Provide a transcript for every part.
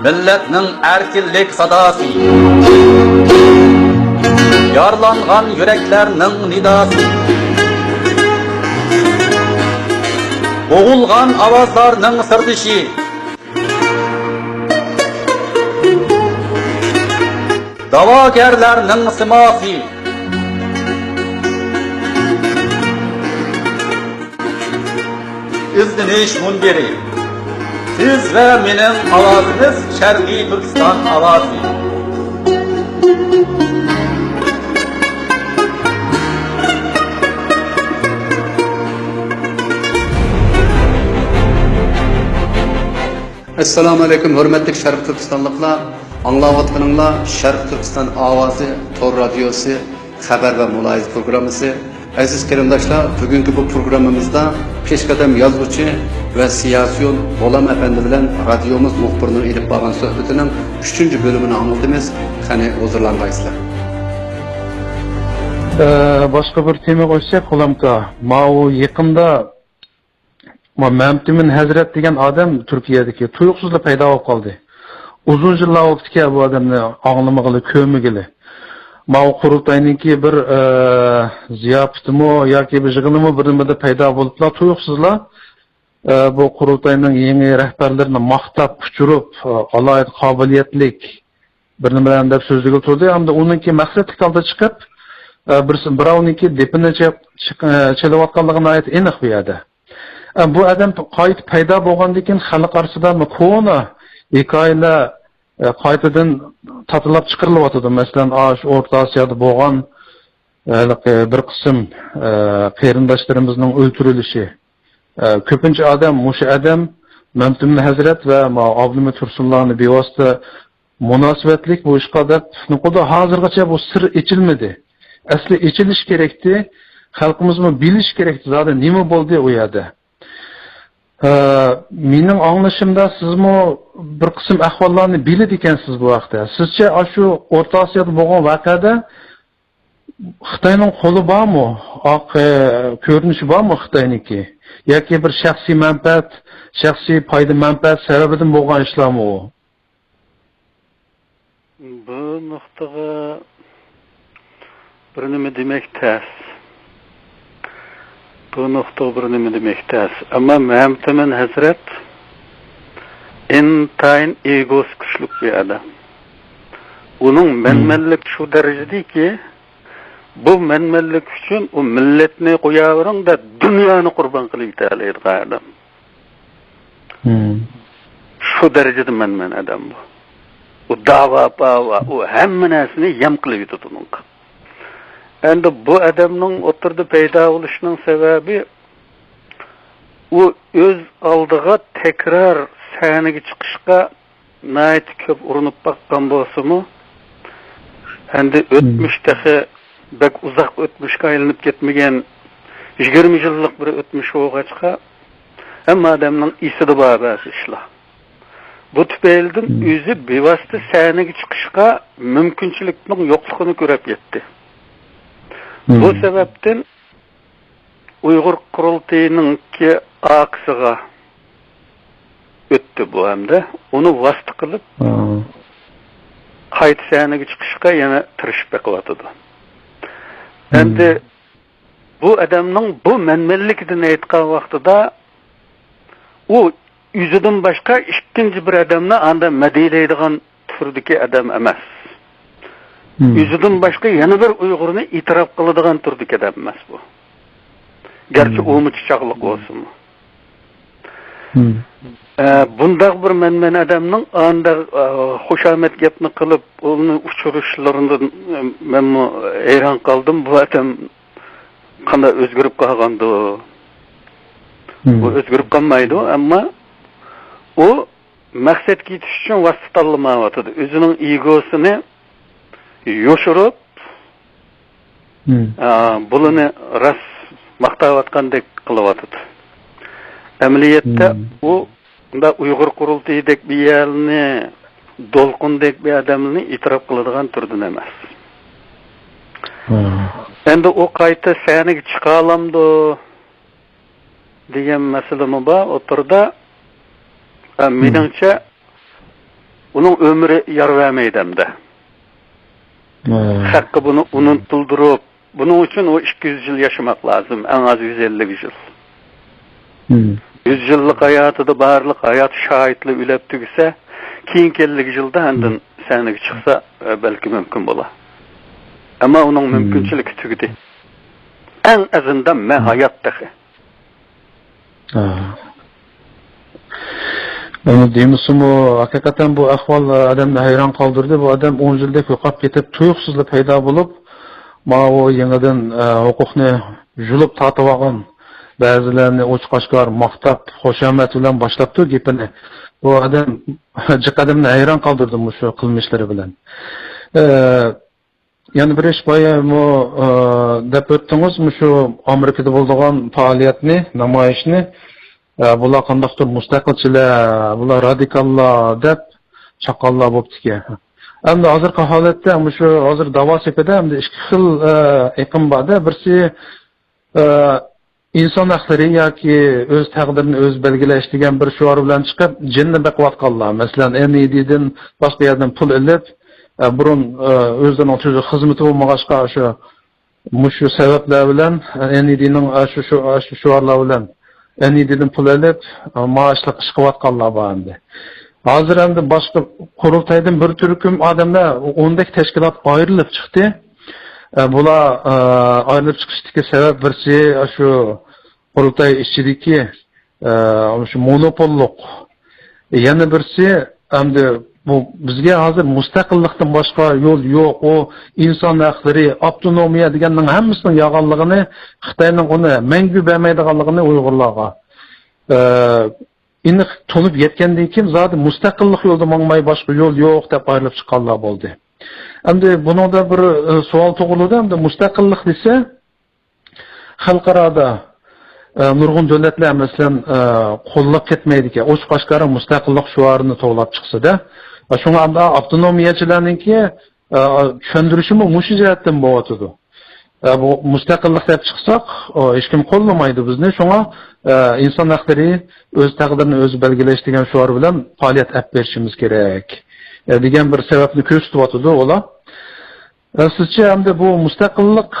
milletning erkinlik sadosi, yorlangan yuraklarning nidosi, bo'g'ilgan ovozlarning sirdishi, da'vogarlarning simosi, izdinish munbiri, siz ve mening ovozimiz Sharqiy Turkiston ovozi. Assalomu alaykum hurmatli Sharq Turkistonliklar. Anglayotganinglar Sharq Turkiston ovozi tor radiosi xabar va muloyiza programmasi. Aziz qarindoshlar, bugungi bu programmamizda peshqadam yozuvchi va siyosiyon Bo'lam efendi bilan radiomiz muxbirining elib borgan suhbatining 3-bölümünü anladınız. Qani huzurlangaysizlar. Başka bir tema qo'shsak, Qo'lamka, ma'u yaqinda Mamtimin Hazret degan odam Turkiyadagi tuyuqsizlik paydo bo'lib qoldi. Uzun yillar o'tdi bu odamni anglamag'ili, ko'migili. Ma'u qurultayniki bir ziyofatimi yoki bir yig'inimi birida paydo bo'liblar, tuyuqsizlar. Bu qurultayning yangi rahbarlarini maqtab, uchirib, alohida qobiliyatlik bir nimalarni deb so'zligi turdi. Hamda uningki maqsadli holda chiqib, birovniki depini chelayotganligini aytib aniq bu yerda. Bu adam qayt paydo bo'lgandan keyin xalq orasida ko'na hikoyalar qaytadan tatilab chiqarilyotdi. Masalan, O'rta Osiyoda bo'lgan bir qism qarindoshlarimizning o'ldirilishi. Ko'pincha odam, o'sha odam Mamtimin Hazrat va Avlimi Tursunlarning bevosita munosabatlik bu ishqa deb nuqda hozirgacha bu sir ichilmadi. Asli ichilish kerakdi. Xalqimizmi bilish kerakdi. Zada nima bo'ldi u yerda? Mening anglashimda sizmi bir qism ahvollarni biladi ekansiz bu vaqtda. Sizcha shu O'rta Osiyoda bo'lgan voqeada Xitoyning qo'li bormi? Oq ko'rinishi bormi Xitoyniki? Yoki bir shaxsiy manfaat, shaxsiy foyda manfaat sababidan bo'lgan ishlarmi u? Bu nuqtaga bir nima demak tez. Bu nokta bir nima demek tez. Ama Mamtimin Hazret intayin egos güçlük bir adam. Onun menmellik şu derecede ki bu menmellik için o milletini koyavırın da dünyanı kurban kılıp değerleydi adam. Şu derecede menmen adam bu. O dava, o hemmenesini yem kılıp tutunun. Endi bu adamning o'tirdi paydo bo'lishining sababi u o'z oldiga takror sahnaga chiqishga nayt ko'p urinib baqqan bo'lsa-mu, endi o'tmishdagi bak uzoq o'tmishga aylanib ketmagan 20 yillik bir o'tmish bo'lg'achqa hamma odamning esida bor ishlar. Bu tufaylidan o'zi bevosita sahnaga chiqishga mumkinchilikning yo'qligini ko'rib yetdi. Bu sebepten Uyghur Kurultayı'nın ki aksıga öttü bu hemde. Onu vasıta kılıp kayıt sahneye çıkışka yana tırışıp beklevatıdı. Endi bu adamның bu menmellikten aytkan vaxtıda o yüzüden başka ikinci bir adamla anda medeleydiğen türdeki adam emas. Yüzüden başka yana bir Uygur'unu itiraf kılıdığan türdeki adam emas bu. Gerçi o çiçaklık olsun mu? Bunda bir men adamның anda hoşamet gapni kılıp onu uçuruşlarından ben hayran kaldım. Bu adam qanday özgürüp kalgandı. Bu özgürüp kalmaydı ama o maksat ketiş için vasıtalamadı. Özünün egosunu yoşurup bunu ras maqtayotgandek qılıvatıdı. Əməliyyatda o da Uyghur Kurultayı'dək bir yerini dolqundək bir adamını itiraf qıladığan türdən emas. Endi o qayta sahnaga chiqa olamdi degan masala bor. O turda meningcha Onun ömrü yar vermeydemde. Hakkı bunu unutuldurup, bunun için o 200 yıl yaşamak lazım. En az 150 yıl. 100 yıllık hayatıda barlık hayat şahitli ülep tügüse, keyinki 50 yılda hendin senlik çıksa belki mümkün bola. Ama onun mümkünçülük tügüdü. En azından men hayattaki. Yani demişim o hakikaten bu ahval adamı hayran kaldırdı. Bu adam 10 yılda kökap ketip tuyuksuzla payda bulup ma o yeniden hukukni julup tatып algan ba'zilarini o'chqashqar maqtab xoshamat bilan boshlabdi gapini. Bu adam jiq adamni hayron qoldirdi shu qilmishlari bilan. Yani bir iş bayağı dep öttünüz mü şu Amerika'da bulduğun faaliyetini, namayişini bular qandaqdır mustaqilchilar, bular radikallar dep chaqallar bo'pti ki. Endi hozirgi holatda shu hozir davo sepida endi ikki xil iqim borda. Birisi inson haqlari yoki o'z taqdirini o'z belgilash degan bir shuar bilan chiqib jinni baqiyotganlar. Masalan, NED'dan boshqa yerdan pul olib burun o'zidan o'tuvchi xizmati bo'lmag'achqa shu sabablar bilan NED'ning shu shuarlar bilan NED'dan pul olib maoshlik ish qilayotganlar bor endi. Hozir endi boshqa qurultaydan bir turkum odamlar 10 dak tashkilot ayrilib chiqdi. Bular ayrilib chiqishdagi sabab birisi shu qurultay ichidagi shu monopollik. Yana birisi endi bu bizga hozir mustaqillikdan boshqa yo'l yo'q. O inson haqlari, avtonomiya deganning hammasining yolg'onligini, Xitoyning uni mangu bermaydiganligini Uyg'urlarga iniq to'lib yetgandan keyin zodi mustaqillik yo'lda mangmay boshqa yo'l yo'q deb ayrilib chiqqanlar bo'ldi. Endi buningda bir savol tug'iladi. Endi mustaqillik desa xalqaroda nurg'un davlatlar masalan qo'llab ketmaydi ekan. O'z qashqari mustaqillik shuarini to'g'lab chiqsa-da, shunga ham avtonomiyachilarningki tushuntirishimi mush jihatdan bo'yotdi. Bu mustaqillik deb chiqsak, hech kim qo'llamaydi bizni. Shunga inson haqlari o'z taqdirini o'zi belgilash degan shuar bilan faoliyat olib berishimiz kerak degan bir sababni ko'rsatyapti ular. Sizcha endi bu mustaqillik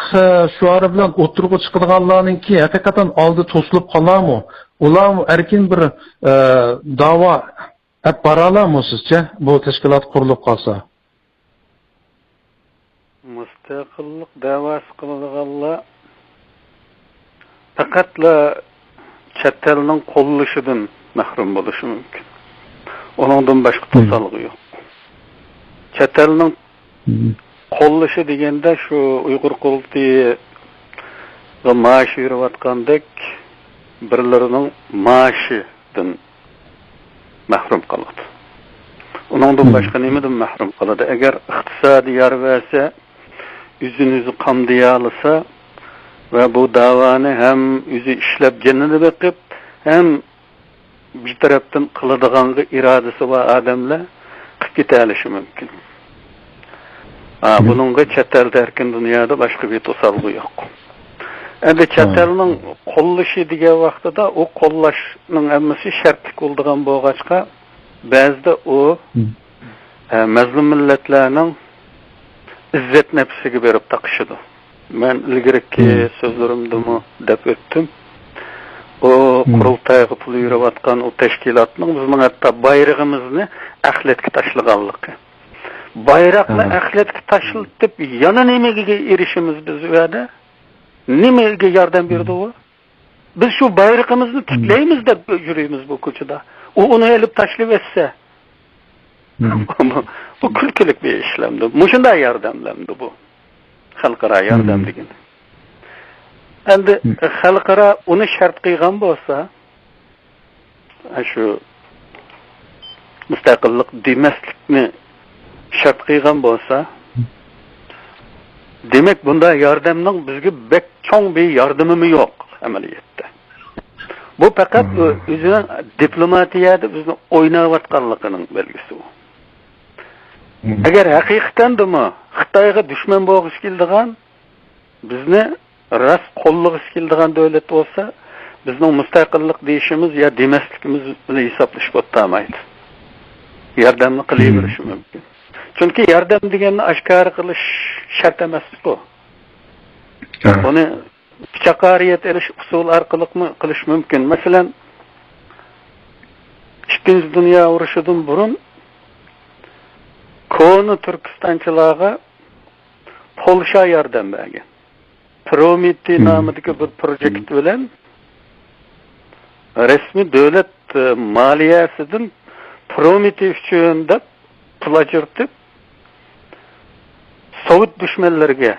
shuari bilan o'tirg'i chiqadiganlarningki haqiqatan oldi to'silib qolarmi? Ular erkin bir da'vo olib boralarmi sizcha bu tashkilot qurilib qolsa? Mustaqillik da'vosi qiladiganlar faqatla chet elning qo'llashidan mahrum bo'lishi mumkin. Onundan boshqa to'salg'i yo'q. Chet elning qo'llashi deganda shu Uyg'ur qurultiyi maash berayotgandek birlarining maoshidan mahrum qoladi. Onundan boshqa nimadan mahrum qoladi? Agar iqtisodiy yarvasa o'zini qamdiya olsa va bu davoni ham o'zi ishlab jannatga beqib, ham bir tarafdan qiladiganga irodasi va odamlar qilib keta olishi mumkin. Bununla chet elda erkin dunyoda boshqa bir to'salg'i yo'q. Endi chet elning qo'llashi degan vaqtida u qo'llashning hammasi shartlik bo'lgan bo'lg'achqa ba'zida u mazlum millatlarning izzat nafsiga berib taqishidi. Men ilgirki so'zlarimda deb o'tdim. O qurultayga pul yurayotgan o tashkilotning bizning hatto bayrog'imizni axlatga tashlaganligi. Bayroqni axlatga tashlatib yana nimaga erishimiz biz u yerda? Nimaga yordam berdi u? Biz shu bayrog'imizni tiklaymiz deb yurimiz bu ko'chada. U uni elib tashlab etsa bu kulkilik bir ishlamdi. Mushunday yordamlamdi bu. Xalqaro yordam degan. Endi xalqaro uni shart qilgan bo'lsa, shu mustaqillik demaslikni shart qilgan bo'lsa, demak bunda yordamning bizga bek cho'ng bir yordamimi yo'q amaliyotda. Bu faqat o'zining diplomatiyada bizni o'ynayotganligining belgisi bu. Agar haqiqatan demi Xitoyga dushman bo'lg'ish keldigan, bizni rast qo'llag'ish keldigan davlat bo'lsa, bizning mustaqillik deyishimiz ya demasligimiz bilan hisoblashib o'tmaydi. yordamni qilaverishi mumkin. Chunki yordam deganni oshkor qilish shart emas bu. Buni pichoqariyat erish usul orqali qilish mumkin. Masalan, Ikkinchi Dünya urushidan burun Koni Turkistonchilarga Polsha yordam bergan. Prometey nomidagi bir projekt bilan resmi davlat maliyasidan Prometey uchun deb pul ajratib Sovet dushmanlariga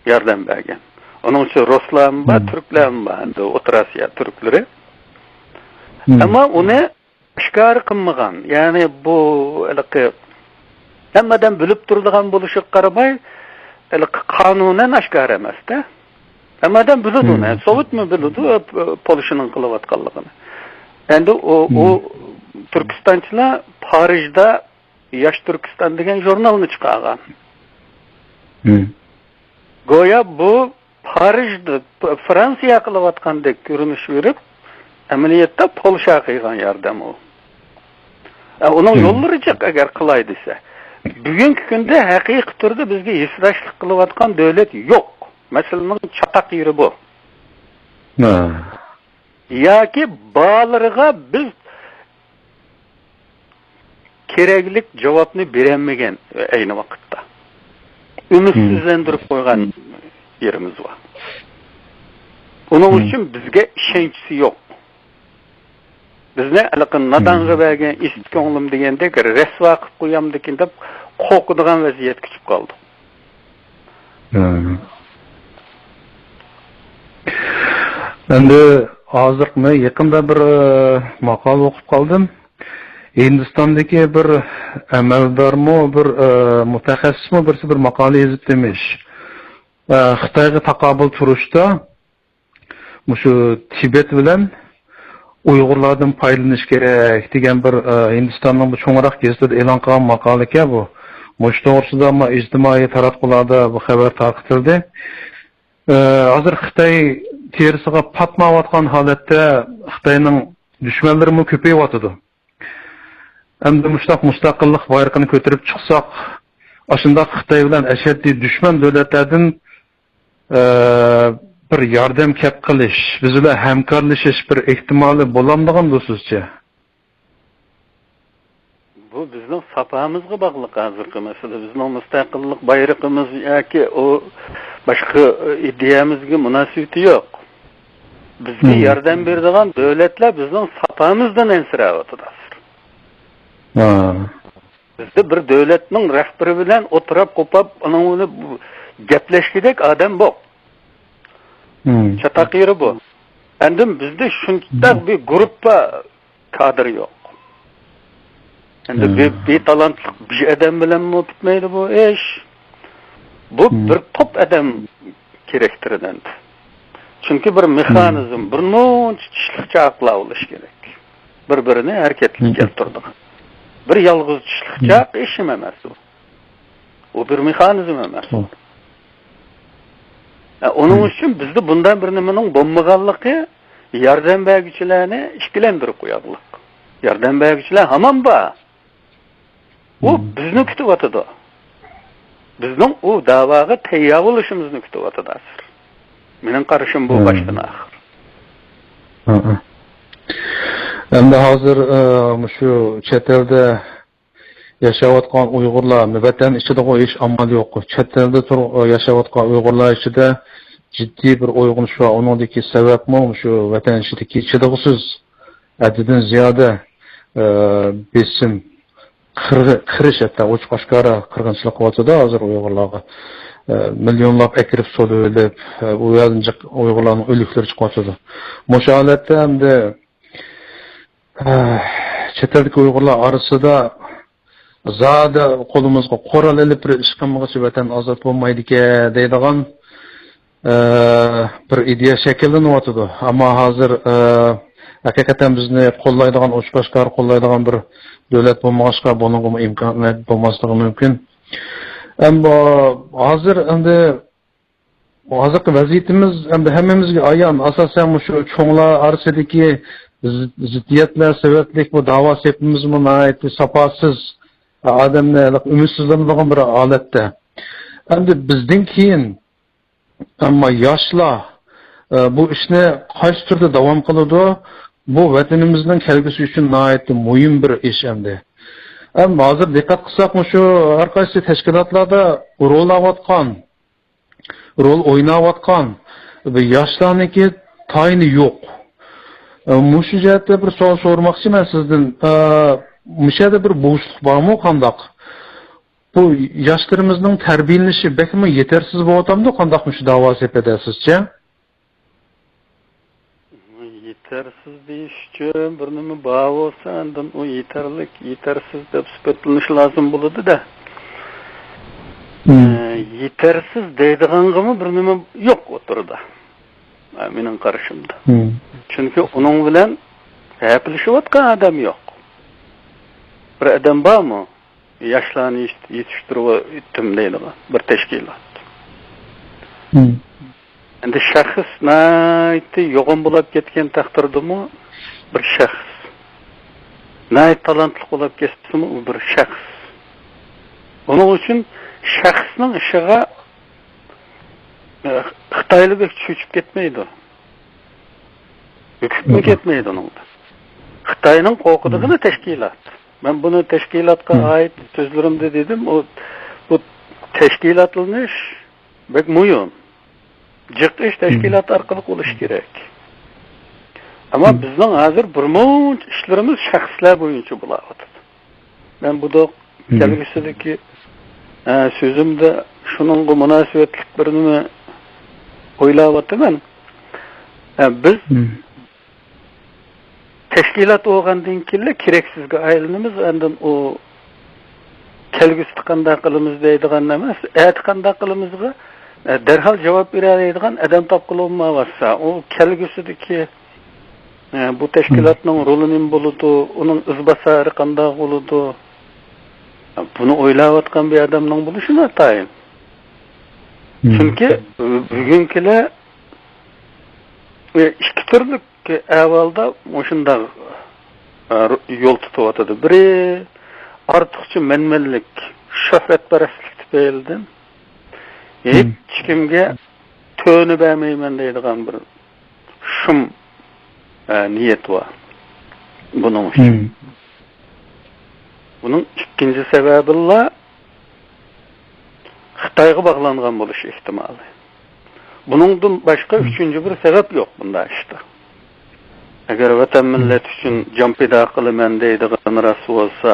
yordam bergan. Onun için Ruslar mı, Türkler mi? O'rta Osiyo Türkleri. Ama onu oshkor qilmagan. Yani bu hammadan bilib turadigan bo'lishiga qaramay, qonunan oshkor emas-da. Hammadan biladi uni. Sovet mi biladi Polshaning qilayotganligini. Endi o Turkistonchilar Parijda Yosh Turkiston degan jurnalni chiqargan. Go'yo bu Parijda Fransiya qilayotgandek ko'rinish berib, amaliyotda Polsha qilgan yordam u. Uning yo'llari chiq agar qilay desa. Bugungi kunda haqiqiy turda bizga yesrashlik qilayotgan davlat yo'q. Masalaning chataq yeri bu. Yoki ba'lariga biz keraklik javobni berolmagan ayni vaqtda. Ümidsizlendirib qo'ygan yerimiz var. Onun için bizge ishonchisi yo'q. Bizni alaqin nadanga bergan eski ko'nglim degandek rasvo qilib qo'yamdikin deb qo'rqadigan vaziyatga tushib qoldi. Endi hozir men yaqinda bir maqola o'qib qoldim. Hindistondagi bir amaldormi, bir mutaxassismi birisi bir maqola yozib demiş. Xitoyga taqobil turishda shu Tibet bilan Uyg'urlardan foydalanish kerak degan bir Hindistonning bu cho'ngroq gazetida e'lon qilgan maqola ekan bu. Mush to'g'risida ama ijtimoiy taratqularda bu xabar tarqatildi. Hozir Xitoy terisiga patmayotgan holatda Xitoyning dushmanlari ko'payyapti. Endi mustaqillik bayrog'ini ko'tarib chiqsak, aslında Xitoy bilan ashaddiy dushman davlatlardan bir yordam kep qilish, biz bilan hamkorlashish bir ehtimoli bo'lamdigan sizcha? Bu bizning safamizga bog'liq hozirgi masala. Bizning mustaqillik bayrog'imiz yoki o boshqa ideyamizga munosabati yo'q. Bizga yordam beradigan davlatlar bizning safamizdan ensirayotdi. Bizde bir devletning rahbari bilan o'tirib qo'pab, uni gaplashgidek odam yo'q. Chataq yeri bu. Endi bizde shunday bir gruppa kadr yo'q. Endi bir talantli bir odam bilan bitmaydi bu ish. Bu bir top odam keraktiradi. Chunki bir mexanizm, bir muncha aql bo'lish kerak. Bir-birini harakatga keltirdi. Bir yalğız çiçlikçaq işim emas o. O bir mexanizm emas. Onun için bizde bundan bir nimenin bo'lmaganligi yordam beruvchilarni ishkilantirib qo'yadilar. Yordam beruvchilar hamon bor. U bizni kutyapti. Bizning u da'voga tayyor bo'lishimizni kutyapti. Mening qarashim bu boshdan oxir. Endi hozir shu chet elda yashayotgan Uyg'urlar vatan ichida qo'yish amal yo'q. Chet elda yashayotgan Uyg'urlar ichida jiddiy bir uyg'unish va uningdagi sababmi shu vatan ichidagi chidag'isiz adadidan ziyoda besim qirish hatto oshkora qirg'inchilik qilyapti hozir Uyg'urlarga. Milyonlab akirib so'lib, u yerdan Uyg'urlarning o'liklari chiqyapti. Mushu holatda hamda chet eldagi Uyg'urlar orasida zada qo'limizga qurol olib ish qilmoqchi vatan ozod bo'lmaydi-ekan deydigan bir ideya shakllanyapti. Ammo hozir haqiqatan bizni qo'llaydigan, oshkor qo'llaydigan bir davlat bo'lmag'achqa bunga imkoniyat bo'lmasligi mumkin. Ammo hozir endi hozirgi vaziyatimiz endi hammamizga ayon, asosan shu cho'nglar orasidagi ziddiyatlar sababli bu da'vo sepimiz munoyat safosiz odamni umidsizlanadigan bir holatda. Endi bizdan keyin ammo yoshlar bu ishni qaysi turda davom qiladi? Bu vatanimizning kelgusi uchun nihoyatda muhim bir ish endi. Ama hozir diqqat qilsak shu har qaysi tashkilotlarda rol o'ynayotgan yoshlarniki tayini yo'q. Mushu jihatda bir savol so'ramoqchiman sizdan. Mushada bir bo'shliq bormi qandoq? Bu yoshlarımızın tarbiyalanishi bekmi yetersiz bo'lyapti, qandoq shu da'vo sepedasizcha? Yetersiz deyish uchun bir nima bor bo'lsa, undan u yetarsiz deb sifatlanish lozim bo'ladi-da. Yetersiz deydiganmi bir nima yo'q o'tirdi. Mening qarashimda. Chunki uning bilan gaplashayotgan odam yo'q. Bir odam bormi? Yoshlarni yetishtirib etdim deydigan bir tashkilot. Endi shaxs nayti yo'g'on bo'lib ketgan taqdirdami bir shaxs. Nayt talantli bo'lib ketdimi u bir shaxs. Onun uchun shaxsning ishiga Xitoylik cho'chib ketmaydi. Hukmi ketmaydi uningda. Xitoyning qo'rqadigan tashkilot. Ben bunu teşkilatka ait sözlerimde dedim. Bu teşkilatlanish bek muhim. Jiq ish teşkilat orqali bo'lishi kerak. Ama bizning hozir birmuncha ishlarimiz shaxslar bo'yicha bo'lyapti. Ben bu da kelgusidagi so'zimda shuningga munosabatli bir nima o'ylayapman. Biz teşkilat olgandan keyin kereksizga aylanamiz, andan o kelgusida qanday qilamiz deydigan emas, qanday qilamizga derhal javob beradigan adam topqilolmasa, o kelgusidagi bu teşkilatning roli nima bo'ladi, uning izbosari qanday bo'ladi, buni o'ylayotgan bir odamning bo'lishi notayin. Chunki bugungilar ikki turli avvalda o'shunda yo'l tutyotdi. Biri ortiqcha menmenlik, shuhratparastlik tufaylidan hech kimga to'ni bermayman deydigan bir shum niyat bor. Buning uchun. Buning ikkinchi sababi Xitoyga bog'langan bo'lishi ehtimoli. Buningdan boshqa uchinchi bir sabab yo'q bunda ishda. Agar vatan millat uchun jon fido qilaman deydigan rasul bo'lsa,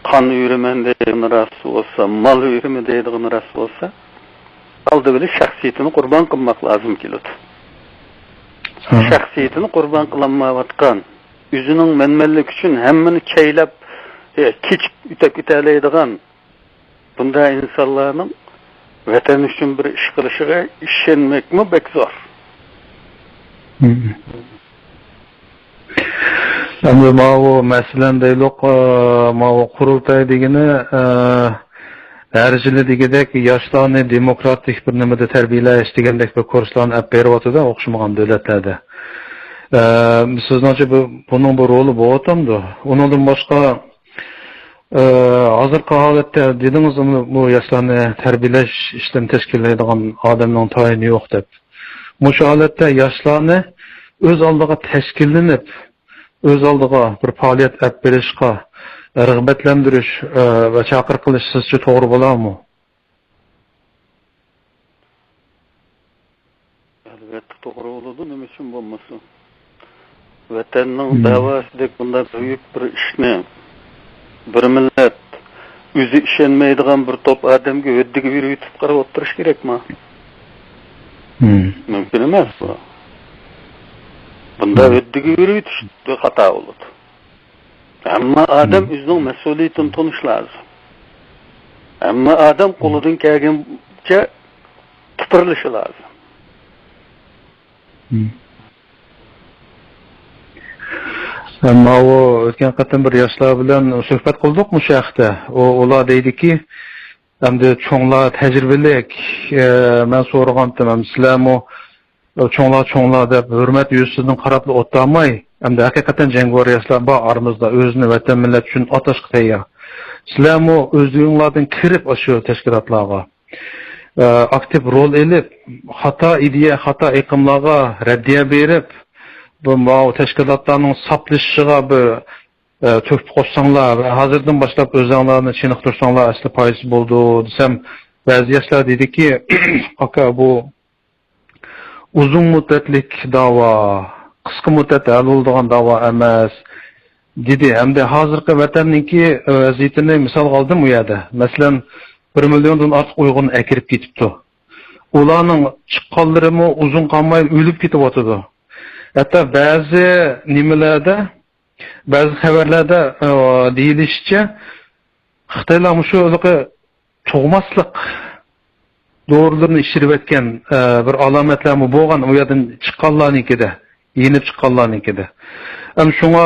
qon yuraman deydigan rasul bo'lsa, mol yuraman deydigan rasul bo'lsa, aldı bilan shaxsiyatini qurbon qilmoq lozim keladi. Shaxsiyatini qurbon qilinmayotgan, o'zining menmanlik uchun hammani chaylab, kechib o'talaydigan bunday insonlarning vatan uchun bir ish qilishiga ishonmakmi bek zo'r. Endi bu masalan deylik, qurultay degani har yili degidek yoshlarni demokratik bir nimada tarbiyalash degandek bir kurslarni olib beryapti-da o'xshamagan davlatlarda. Sizningcha buning bir roli bo'lyapti. Undan boshqa hozirgi holatda dedingiz, bu yoshlarni tarbiyalash ishini tashkillaydigan odamning tayini yo'q deb. Bu holatda yoshlarni o'z oldiga tashkillanib, o'z oldiga bir faoliyat olib berishga rag'batlantirish va chaqiriq qilish sizcha to'g'ri bo'ladimi? Albatta to'g'ri bo'ladi, nima uchun bo'lmasin? Vatanning da'vosidek bunday buyuk bir ishni bir millat o'zi ishonmaydigan bir to'p odamga o'ddiga berib yutib qarab o'tirish kerakmi? Mümkün emas bu. Bunda o'ddiga berib yutish xato bo'ladi. Amma adam o'zining mas'uliyatini tonish lozim. Amma adam qo'lidan kelgancha tupurilishi lozim. Ammo o'tgan qatim bir yoshlar bilan suhbat qildik-mi shu haqda. Ular deydiki, endi cho'nglar tajribalik, men so'ragandim, sizlarmi cho'nglar deb hurmat yuzidan qarab o'tolmay, endi haqiqatan jangovar yoshlar bor aramizda o'zini vatan millat uchun otashga tayyor. Sizlarmi o'zingizlardan kirib o'sha tashkilotlarga aktiv rol elib, xato ideya, xato iqimlarga raddiya berib, bu tashkilotlarning soplishiga bir töhfə qo'shsanglar va hozirdan boshlab o'zinglarni chiniqtirsanglar asli foydasi bo'ldi desam, ba'zi yoshlar dediki, aka bu uzun muddatlik da'vo, qisqa muddatda hal bo'ladigan da'vo emas dedi. Hamda hozirgi vatanninki vaziyatini misol oldim u yerda. Masalan, 1 milliondan ortiq Uyg'urni akirib ketibdi. Ularning chiqqanlarimi uzun qolmay o'lib ketib o'tadi. Hatto ba'zi nimalarda, ba'zi xabarlarda deyilishicha, Xitoylar shu tug'maslik doğrularını işirib etken bir alametler mi boğan o yerden çıkanlarınkide, yenip çıkanlarınkide. Hem şuna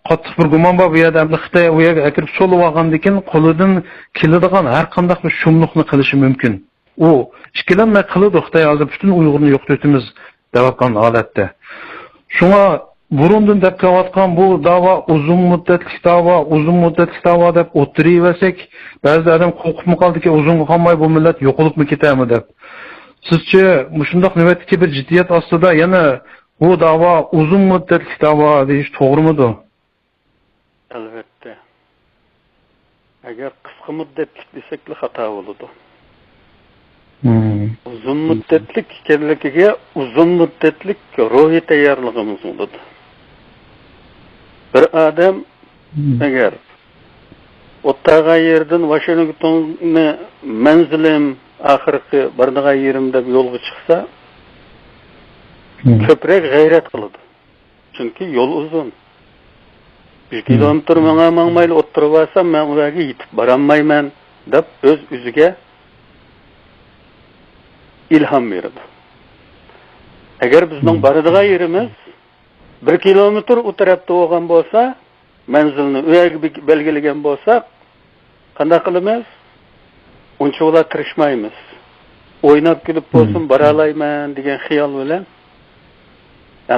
qattiq bir guman var bu yerda hem Xitoy o yerga akirib solup algandan qo'lidan keladigan har qanday bir shumliqni qilishi mumkin. U ikkilanmay qiladi Xitoy hozir butun Uyg'urni yo'qotimiz deb atgan holatda. Şuna burundan deb kelayotgan bu da'vo uzun muddatli da'vo deb o'tiraversak, ba'zi odam qo'rqib qoldiki, uzun qolmay bu millat yo'qolibmi ketami deb. Sizcha shundoq navbatdagi bir jiddiyat ostida yana bu da'vo uzun muddatli da'vo deyish to'g'rimidi? Albatta. Agar qisqa muddatli desakli xato bo'ladi. Uzun muddatlik ekanligiga uzun muddatlik ruhiy tayyorligimiz bo'ladi. Bir adam agar o'ttagan yerdan Washingtonni manzilim oxirgi bardigan yerim deb yo'lga chiqsa, ko'proq g'ayrat qiladi. Chunki yo'l uzun. 1 kilometr mangmayli o'tirib olsam, men u yerga yetib borolmayman deb o'ziga ilhom beradi. Agar bizning boradigan yerimiz 1 kilometr u tarafda bo'lgan bo'lsa, manzilni u yerga belgilagan bo'lsak, qanday qilamiz? Uncha tirishmaymiz. O'ynab kulib bo'lsin, bora olayman degan xiyol bilan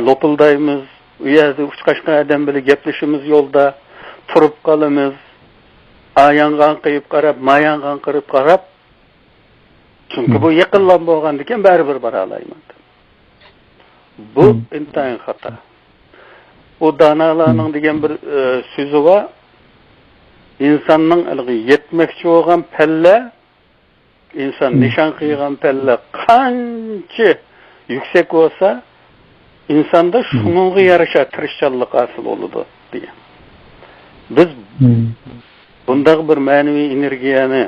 lopildaymiz. U yerda uch-qashqa odam bilan gaplashimiz yo'lda, turib qolamiz. Ayangan qiyib qarab, mayangan qirib qarab. Chunki bu yaqinlan bo'lgandan keyin baribir bora olayman. Bu intayin xato. O danalarning degan bir so'zi va insonning yetmoqchi bo'lgan palla, inson nishon qilgan palla qancha yuksak bo'lsa, insonda shunga yarasha tirishchanlik hosil bo'ladi degan. Biz bundaq bir ma'naviy energiyani,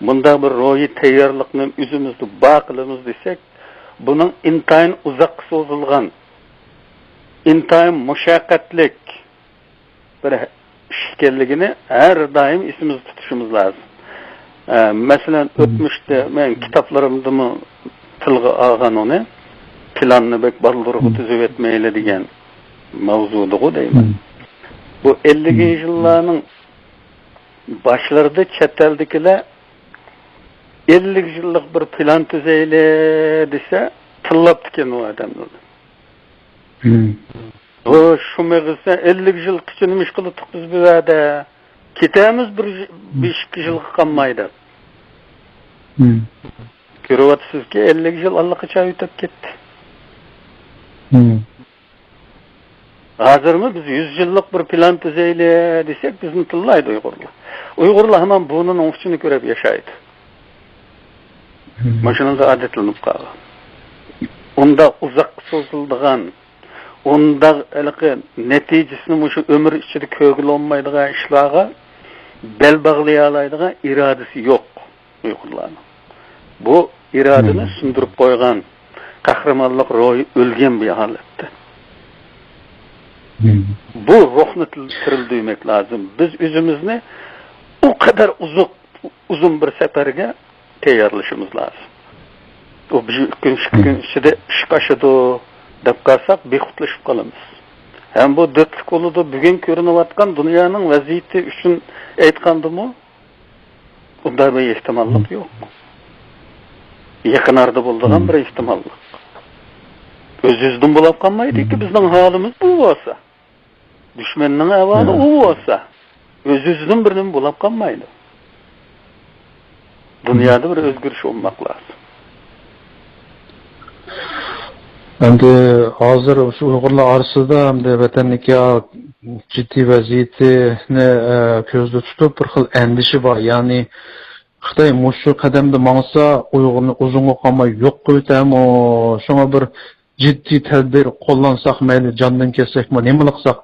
bundaq bir ruhiy tayyorlikni o'zimizda baqilamiz desak, buning intayin uzoq so'zilgan, intayin mushaqqatlik bir ish ekanligini har doim esimizda tutishimiz lozim. Masalan, o'tmishda men kitoblarimda tilga olgan uni planni bek baldurg'i tuzib etmayli degan mavzuda deyman. Bu 50-yillarning boshlarida chet eldagilar 50 yillik bir plan tuzayli desa, tillab ekan u odamlar. O şu mevzuda 50 yıl kıçınmış kılıtık biz bu yerda. Ketemiz bir 5 yıl kalmaydı. Görüyorsunuz ki 50 yıl allaqacha o'tib ketdi. Hazır mı biz 100 yıllık bir plan tuzayli desek bizni tillaydı Uyg'urlar. Uyg'urlar hemen bunun ofisini görüp yaşaydı. Maşınıza adetlenip kaldı. Onda uzak sozulduğun, onda neticesini şu ömür içinde kögül olmaydığı işlağa bel bağlayalaydığı iradesi yok Uygurlarının. Bu iradını sündürüp koygan kahramanlık ruhu ölgen bir halette. Bu ruhunu tirildirmek lazım. Biz özümüzü o kadar uzun bir seferge tayyorlashimiz lazım. O bir gün içinde şıkaşıdı deb qalsak bexutlashib qolamiz. Hem bu dörtlük oluda bugün ko'rinayotgan dunyoning vaziyati uchun aytgandimi? Bunday bir ehtimollik yo'q. Yaqin arada bo'lgan bir ehtimollik. O'zizdan bo'lib qolmaydiki bizning holimiz bu bo'lsa. Dushmanning avvali u bo'lsa. Öz-özüden birinin bulap kalmaydı. Dünyada bir özgürüş olmak lazım. Endi hozir shu Uyg'urlar orasida hamda vatanniki jiddiy vaziyatini ko'zda tutib bir xil andishi bor. Ya'ni Xitoy mushu qadamda mangsa Uyg'urni uzunga qolmay yo'q qo'ytami, shunga bir jiddiy tadbir qo'llansak mayli, jondan kelsakmi, nima qilsak,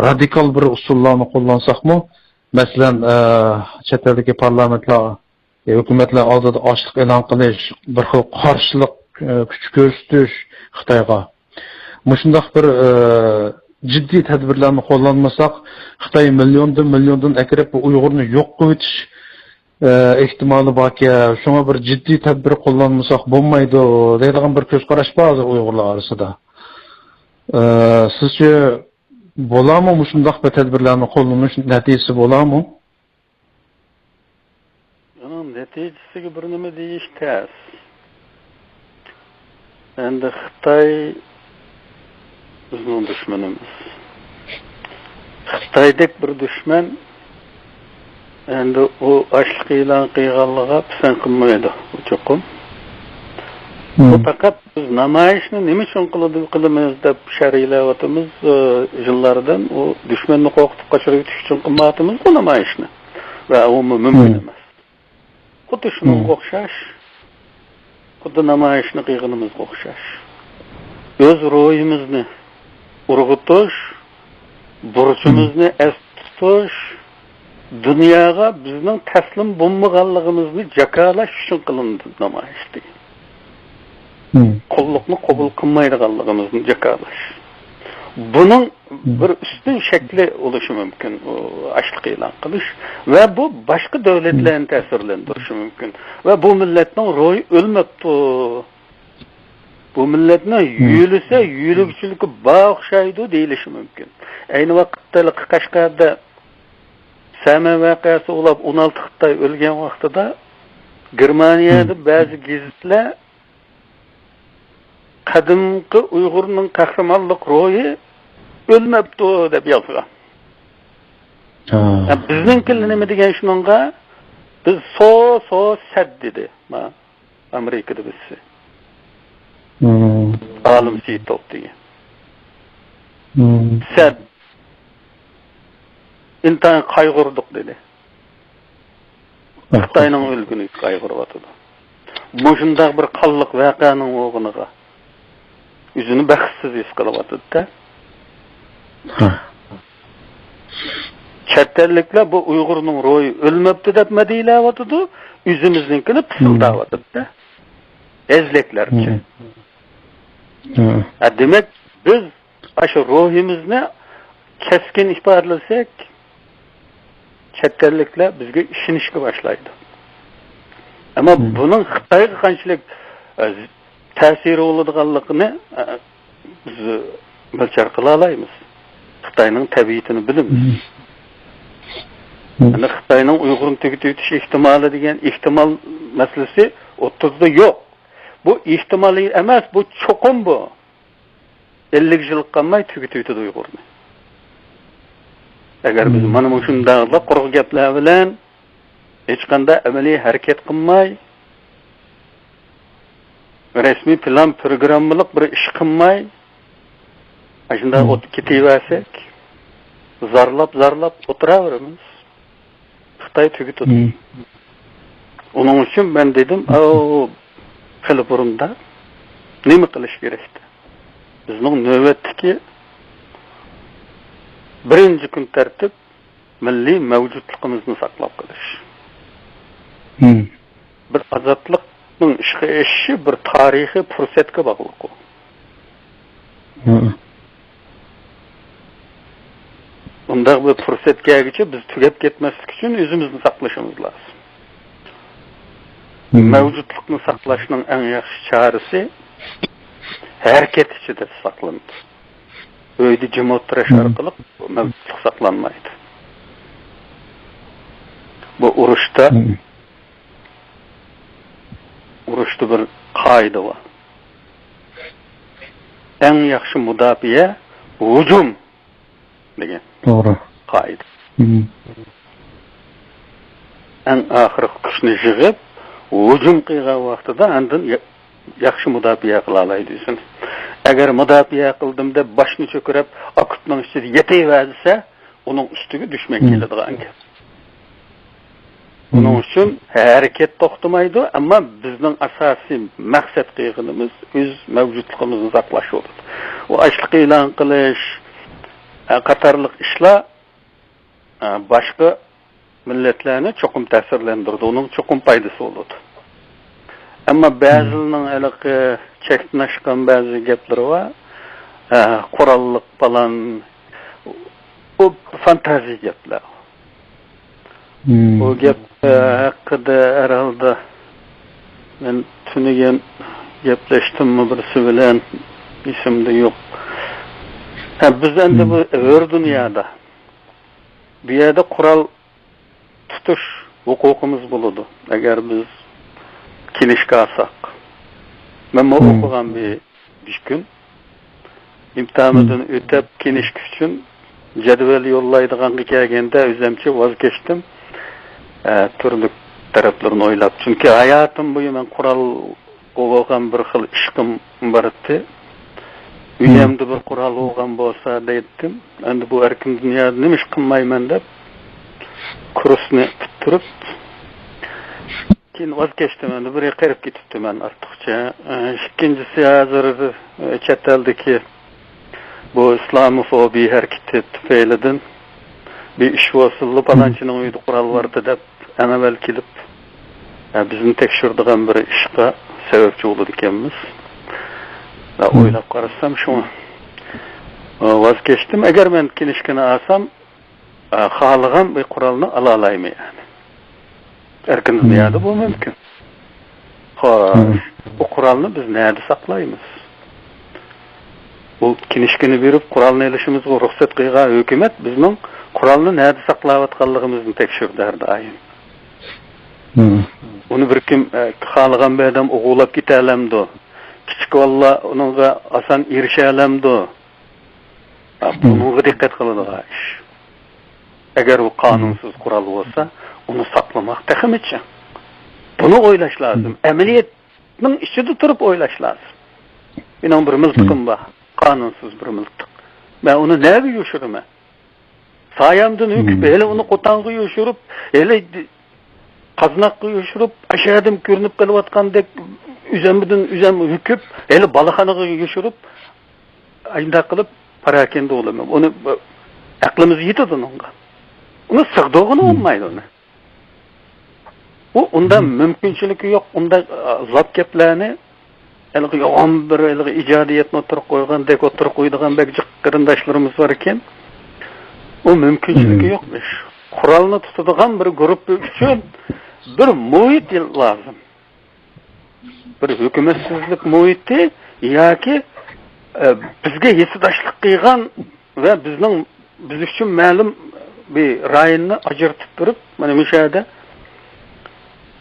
radikal bir usullarni qo'llansakmi, masalan, chet eldagi parlamentlar, hukumatlar oldida ochliq e'lon qilish, bir xil qarshilik kuch ko'rsatish Xitoyga. Mushundaq bir jiddiy tadbirlarni qo'llanmasak, Xitoy milliondan akirib bu Uyg'urni yo'q qilitish ehtimoli borki, shunga bir jiddiy tadbir qo'llanmasak bo'lmaydi deydigan bir ko'z qarash bor Uyg'urlar orasida. Sizcha bo'ladimi mushundaq bir tadbirlarni qo'llanish natijasi bo'ladimi? Bunun neticesiga bir nima deyish tez. Endi Xitoy bizning dushmanimiz. Xitoydek bir dushman endi u ochliq e'lon qilganligiga pisand qilmaydi. Cho'qim. Bu faqat biz namoyishni nima uchun qilamiz deb sharhlayotimiz yillardan u dushmanni qo'rqitib qochirib o'tish uchun qilmayotimiz bu namoyishni. Va u mumkin emas. Xuddi shunga o'xshash. Xuddi namoyishni qilganimizga o'xshash. O'z ro'yimizni urg'utish, burchimizni tutish, dunyoga bizning taslim bo'lmaganligimizni jakalash uchun qilindi namoyishdi. Qulluqni qabul qilmaydiganligimizni jakalash. Buning bir üstün shakli bo'lishi mumkin, ochliq e'lon qilish va bu boshqa davlatlarni ta'sirlantirishi mumkin. Va bu millatning ro'yi o'lmabdi. Bu millatning yulisa, yulug'chiligi bo'xshaydi deyilishi mumkin. Ayni vaqtda Qashqarda Sama voqeasi bo'lib 16 Xitoy o'lgan vaqtida Germaniyada ba'zi gazetlar qadimgi Uyg'urning qahramonlik ro'yi o'lmabdi deb yozgan. Bizning nima degan shunga biz sad dedi. Amerikada bizsi. Alim Sitov degan. Sad. İntan qayg'urdik dedi. Xitoyning o'lguni qayg'uryapti. Mushundaq bir qalliq voqeaning o'g'iniga o'zini baxtsiz his qilyapti-da. Chet elliklar bu Uyg'urning ro'yi o'lmabdi deb madiylayapti, o'zimizningini pisildayapti-da. Ezleklarcha. Demak, biz shu ruhimizni keskin ifodalasak, chet elliklar bizga ishonishga boshlaydi. Ammo buning Xitoyga qanchalik ta'siri bo'ladiganligini biz mo'lchar qila olamiz. Xitoyning tabiatini bilamiz. Ana Xitoyning Uyg'urni tugutish ehtimoli degan ehtimol masalasi o'rtada yo'q. Bu ehtimoliy emas, bu cho'qim bu. 50 yil qolmay tugutadi Uyg'urni. Agar biz mana shundaqla quruq gaplar bilan hech qanday amaliy harakat qilmay, rasmiy plan programmalik bir ish qilmay, shunda o'tib ketaversak, zarlab o'tiraveramiz. Xitoy tugutadi. Onun uchun men dedim, qilib burunda nima qilish kerak? Bizning navbatdagi birinchi kun tartib milliy mavjudligimizni saqlab qolish. Bir ozodlikning ishga eshishi bir tarixiy fursatga bog'liq. Bunday bir fursat kelguncha biz tugab ketmaslik uchun o'zimizni saqlashimiz lozim. Mavjudlikni saqlashning eng yaxshi chorasi harakat ichida saqlanadi. Uyda jim o'tirish orqali mavjudlik saqlanmaydi. Bu urushda bir qoida bor. Eng yaxshi mudofaa hujum degan. To'g'ri. Qoida. eng oxirgi kuchni yig'ib hujum qilgan vaqtida andin yaxshi mudofaa qila oladi desin. Agar mudofaa qildim deb boshni cho'kirib okupning ichida yetayversa, uning ustiga dushman keladigan gap. Buning uchun harakat to'xtamaydi, ammo bizning asosiy maqsad qilganimiz o'z mavjudligimizni saqlash bo'ladi. U ochlik e'lon qilish qatorliq ishlar boshqa millatlarni cho'qim ta'sirlantirdi, uning cho'qim foydasi bo'ladi. Ammo ba'zilarning aloqa cheknashgan ba'zi gaplari va qurolliq falan bu fantaziya gaplar. Bu gap haqida herhalde men tunigen gaplashtimmi birisi bilan esimda yo'q. Biz endi bu dunyoda bu yerda qurol tutish huquqimiz bo'ladi. Agar biz kinishga olsak. Men o'qigan bir kun imtihondan o'tib kinish uchun jadval yollaydiganga kelganda o'zimcha voz kechdim. Turli taraflarni o'ylab. Chunki hayotim bo'yi men qurol o'qigan bir xil ishqim bor edi. Uyimda bir qurol o'qigan bo'lsa deydim. Endi bu erkin dunyoda nima ish qilmayman deb kursni bitirib keyin voz kechdim. Endi bir qirib ketibdi men ortiqcha. Ikkinchisi hozir chet eldagi bu islamofobiya harakati tufaylidan bir ish vosilli palanchining uyida qurol vardı deb evvel kelib bizni tekshirdigan bir ishga sababchi bo'ldi ekanmiz. Va o'ylab qarasam shu voz kechdim. Agar men kinishkani olsam, xohlagan bir qurolni ola olmayman yani. Erkin dunyoda bu mumkin. Xo'sh, bu qurolni biz nerede saqlaymiz? Bu kinishkani berib qurolni olishimizga ruxsat qilgan hukumat bizning qurolni nerede saqlayotganligimizni tekshirdi har doim. Uni bir kim xohlagan bir odam o'g'irlab keta olamdi. Kichik valla unga oson erisha olamdi. Bunga diqqat qiladigan ish. Agar u qonunsiz qurol bo'lsa, uni saqlamoq taxmicha. Buni o'ylash lozim. Amaliyotning ichida turib o'ylash lozim. Mening bir miltiqim bor, qonunsiz bir miltiq. Men uni nega yo'shiraman? Sayamdan hüküp, hele onu kotanğı yoşurup, hele qaznaqqa yoşurup, aşağıdan görünüp kalıvatkandek üzem hüküp, hele balıkhanıga yoşurup, ayında kılıp parakende olamam. Onu aklımız yetedi onunla. Onu sığdığını olmaydı onu. Onda mümkünçülük yok, onda zat geplerini, hele yoğun bir icadiyetini oturup koygan, oturup koyduğun bekcik kırındaşlarımız varken, o mümkünçülük yokmuş. Kuralını tutadigan bir grup için bir muhit lazım. Bir hükümetsizlik muhiti yoki bizga yesidaşlık qilgan ve biz için ma'lum bir rayonni ajratib turib, mana müşahede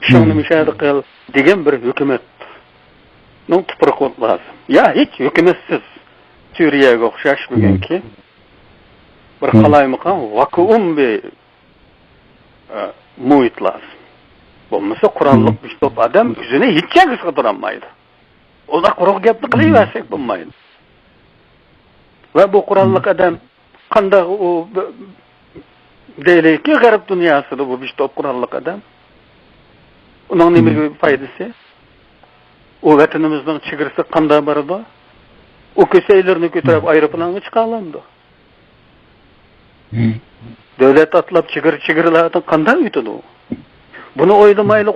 shuni müşahede qil degan bir hukumat tuproq lazım. Ya hiç hükümetsiz Suriyaga o'xshash bugunki bir qalaymiqan vakuum bir muhit lazım. Bo'lmasa qurolliq bir top odam o'zini hech chagis qilolmaydi. Ular quruq gapni qilaversak bo'lmaydi. Va bu qurolliq odam qanday u deylik ki g'arb dunyosida bu bir top qurolliq odam. Uning nima foydasi? O vatanimizning chegarasi qanday boradi? O köseylerini götürüp aeroplanga chiqa olamdi. Devlet atlab chigirlardan qanday o'tadi u? Buni o'ylamayli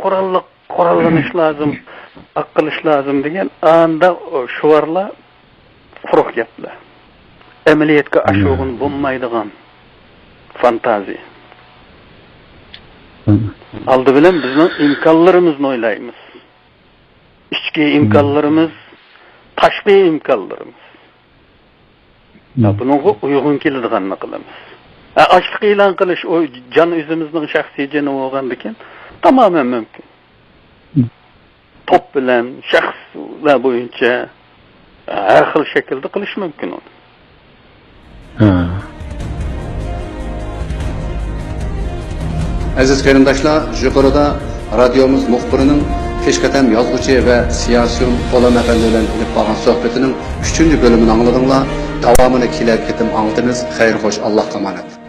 qurollanish lozim, aqlish lozim degan anda shuvarlar quruq gaplar. Amaliyotga ashug'un bo'lmaydigan fantaziya. Aldı bilen bizning imkonlarimizni o'ylaymiz. İchki imkonlarimiz, tashqi imkonlarimiz. Bunga uyg'un keladiganini qilamiz. Açlık ilan qilish o can o'zimizning shaxsiy jani bo'lgandikan tamamen mümkün. Top bilan shaxslar bo'yicha har xil shaklda qilish mumkin uni. Aziz qarindoshlar, yuqorida radiomuz muxbirining peshqadam yozuvchi va siyosiyun Qo'lan afandi bilan olib borgan suhbatining 3-bölümünü angladinglar. Davomini kelar ketim angladingiz. Xayr xo'sh, Allohga omonat.